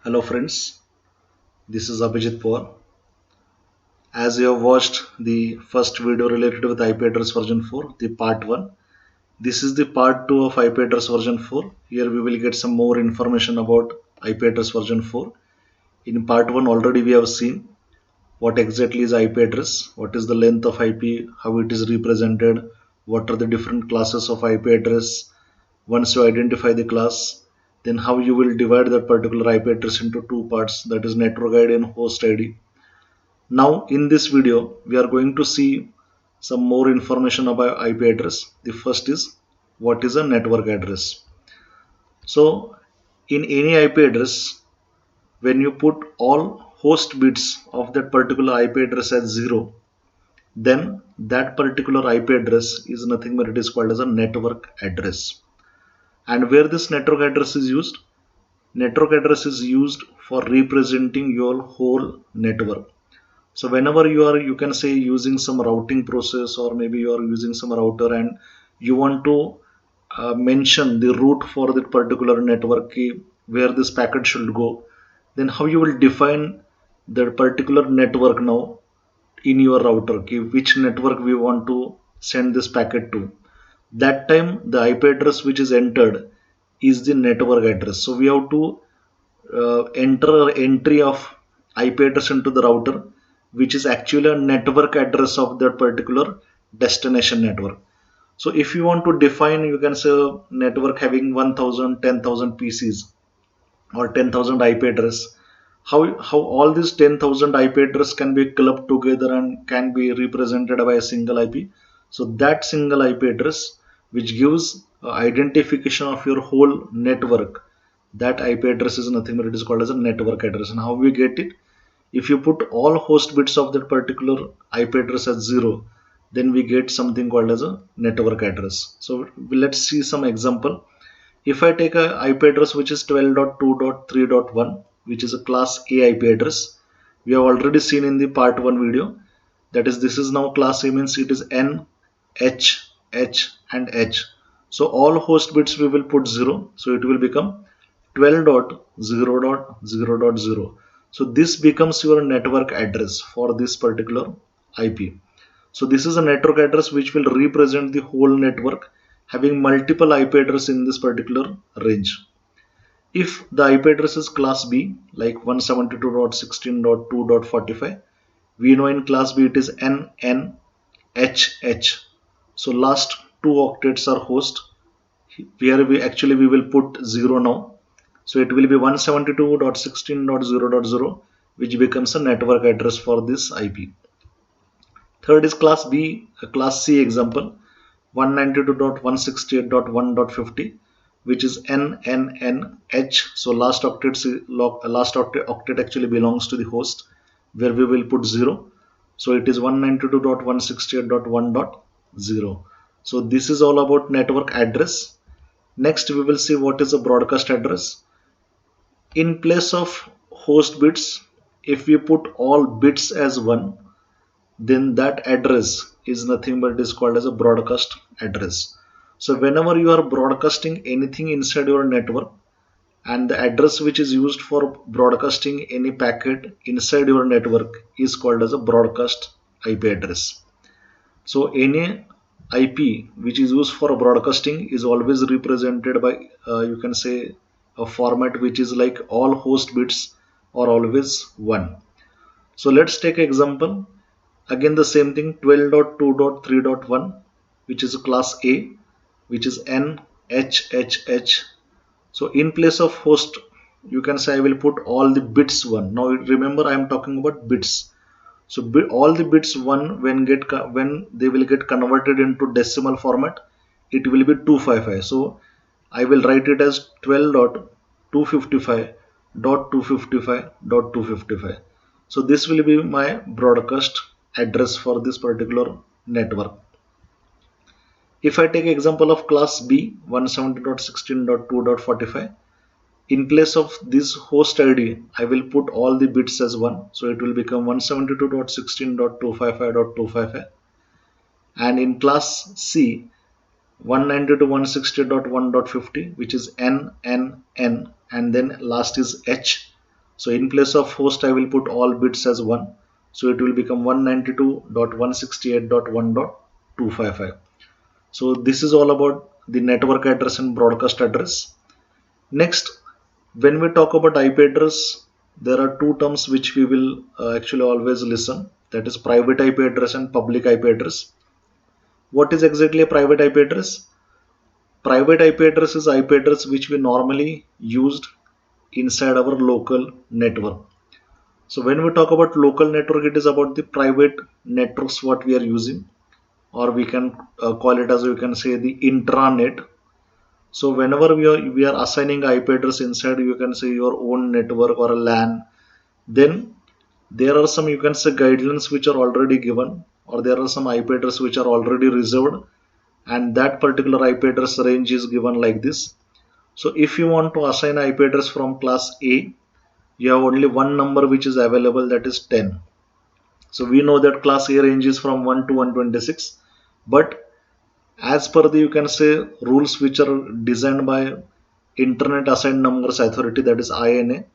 Hello friends, this is Abhijit Pawar. As you have watched the first video related with IP address version 4, the part 1, this is the part 2 of IP address version 4. Here we will get some more information about IP address version 4. In part 1 already we have seen what exactly is IP address, what is the length of IP, how it is represented, what are the different classes of IP address. Once you identify the class, then how you will divide that particular IP address into two parts, that is network ID and host ID. Now in this video we are going to see some more information about IP address. The first is what is a network address. So in any IP address, when you put all host bits of that particular IP address as 0, then that particular IP address is nothing but it is called as a network address. And where this network address is used? Network address is used for representing your whole network. So whenever you can say using some routing process, or maybe you are using some router and you want to mention the route for that particular network key where this packet should go, then how you will define that particular network now in your router key, which network we want to send this packet to. That time the IP address which is entered is the network address. So we have to enter entry of IP address into the router, which is actually a network address of that particular destination network. So if you want to define, you can say network having 1000, 10,000 PCs or 10,000 IP address, how all these 10,000 IP address can be clubbed together and can be represented by a single IP. So that single IP address which gives identification of your whole network, that IP address is nothing but it is called as a network address. And how we get it? If you put all host bits of that particular IP address as 0, then we get something called as a network address. So let's see some example. If I take a IP address which is 12.2.3.1, which is a class A IP address, we have already seen in the part 1 video, that is this is now class A, means it is N, H, H and H. So all host bits we will put 0, so it will become 12.0.0.0. So this becomes your network address for this particular IP. So this is a network address which will represent the whole network having multiple IP address in this particular range. If the IP address is class B, like 172.16.2.45, we know in class B it is NNHH. So last two octets are host. Here we will put 0 now. So it will be 172.16.0.0, which becomes a network address for this IP. Third is class B, class C example, 192.168.1.50, which is NNNH. So last octet actually belongs to the host, where we will put 0. So it is 192.168.1.0. So this is all about network address. Next we will see what is a broadcast address. In place of host bits, if we put all bits as 1, then that address is nothing but it is called as a broadcast address. So whenever you are broadcasting anything inside your network, and the address which is used for broadcasting any packet inside your network is called as a broadcast IP address. So any IP which is used for broadcasting is always represented by you can say a format which is like all host bits are always 1. So let's take an example. Again the same thing, 12.2.3.1, which is a class A, which is NHHH. So in place of host, you can say I will put all the bits 1. Now remember I am talking about bits. So all the bits 1 when they will get converted into decimal format, it will be 255. So I will write it as 12.255.255.255. So this will be my broadcast address for this particular network. If I take example of class B, 170.16.2.45, in place of this host ID, I will put all the bits as 1. So it will become 172.16.255.255. And in class C, 192.160.1.50, which is N, N, N, and then last is H. So in place of host I will put all bits as 1. So it will become 192.168.1.255. So this is all about the network address and broadcast address. Next, when we talk about IP address, there are two terms which we will actually always listen. That is private IP address and public IP address. What is exactly a private IP address? Private IP address is IP address which we normally used inside our local network. So when we talk about local network, it is about the private networks what we are using, or we can call it as you can say the intranet. So whenever we are assigning IP address inside, you can say your own network or a LAN, then there are some you can say guidelines which are already given, or there are some IP address which are already reserved, and that particular IP address range is given like this. So if you want to assign IP address from class A, you have only one number which is available, that is 10. So we know that class A range is from 1 to 126, but as per the you can say rules which are designed by Internet Assigned Numbers Authority, that is INA,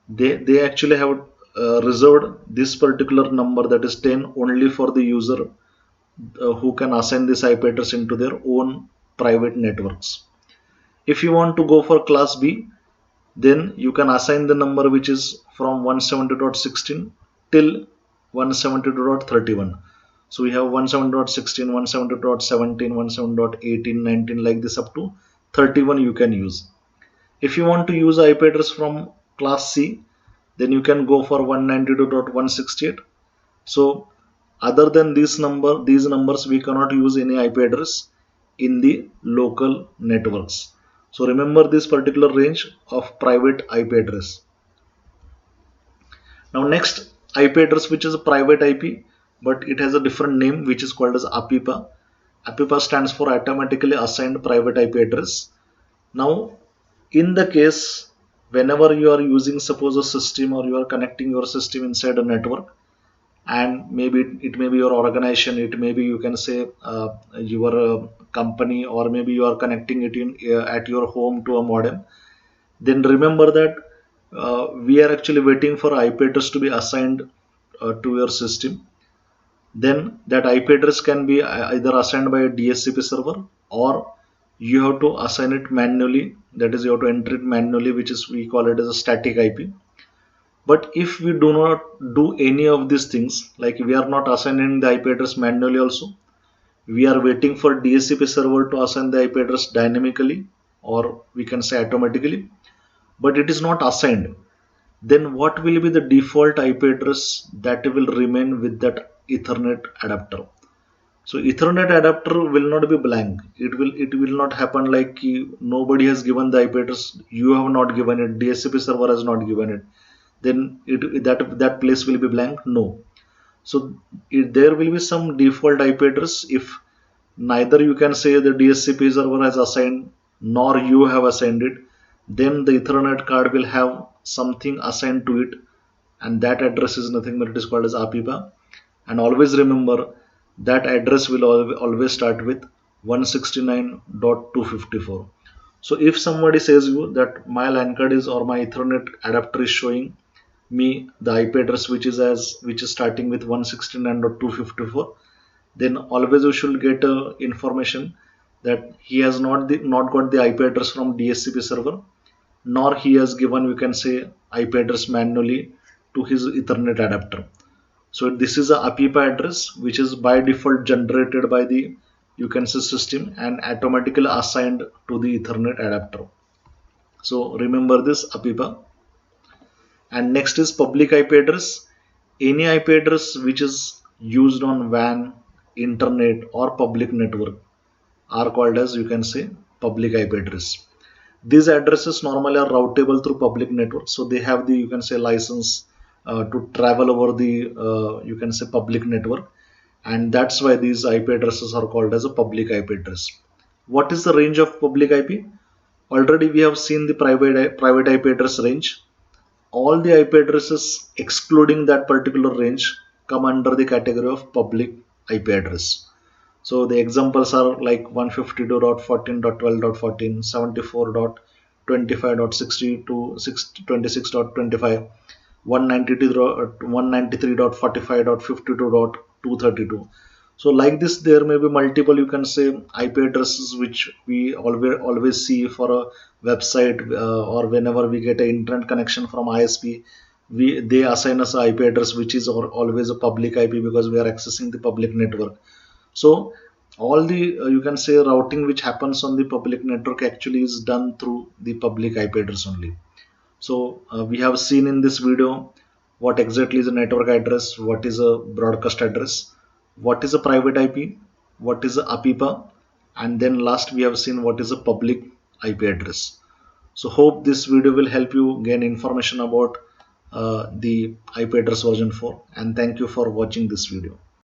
they actually have reserved this particular number, that is 10, only for the user who can assign this IP address into their own private networks. If you want to go for class B, then you can assign the number which is from 170.16 till 172.31. So we have 170.16, 170.17, 170.18, 19, like this up to 31 you can use. If you want to use IP address from class C, then you can go for 192.168. So other than these numbers we cannot use any IP address in the local networks. So remember this particular range of private IP address. Now next, IP address which is a private IP, but it has a different name which is called as APIPA. APIPA stands for automatically assigned private IP address. Now in the case whenever you are using suppose a system, or you are connecting your system inside a network, and maybe it may be your organization, it may be you can say your company, or maybe you are connecting it in at your home to a modem, then remember that we are actually waiting for IP address to be assigned to your system. Then that IP address can be either assigned by a DHCP server, or you have to assign it manually, that is you have to enter it manually, which is we call it as a static IP. But if we do not do any of these things, like we are not assigning the IP address manually also, we are waiting for DHCP server to assign the IP address dynamically, or we can say automatically, but it is not assigned, then what will be the default IP address that will remain with that Ethernet adapter? So Ethernet adapter will not be blank. It will not happen like nobody has given the IP address, you have not given it, DHCP server has not given it, then that place will be blank. No. So there will be some default IP address. If neither you can say the DHCP server has assigned nor you have assigned it, then the Ethernet card will have something assigned to it, and that address is nothing but it is called as APIPA. And always remember that address will always start with 169.254. So if somebody says you that my LAN card is, or my Ethernet adapter is showing me the IP address which is starting with 169.254, then always you should get information that he has not got the IP address from DHCP server, nor he has given you can say IP address manually to his Ethernet adapter. So this is a APIPA address which is by default generated by the you can say system and automatically assigned to the Ethernet adapter. So remember this APIPA. And next is public IP address. Any IP address which is used on WAN, internet, or public network are called as you can say public IP address. These addresses normally are routable through public network, so they have the you can say license to travel over the you can say public network, and that's why these IP addresses are called as a public IP address. What is the range of public IP? Already we have seen the private IP address range. All the IP addresses excluding that particular range come under the category of public IP address. So the examples are like 152.14.12.14, 74.25.60 to 26.25. 193.45.52.232. So like this, there may be multiple, you can say, IP addresses which we always see for a website, or whenever we get an internet connection from ISP, they assign us a IP address which is always a public IP because we are accessing the public network. So all the you can say routing which happens on the public network actually is done through the public IP address only. So we have seen in this video what exactly is a network address, what is a broadcast address, what is a private IP, what is a APIPA, and then last we have seen what is a public IP address. So hope this video will help you gain information about the IP address version 4, and thank you for watching this video.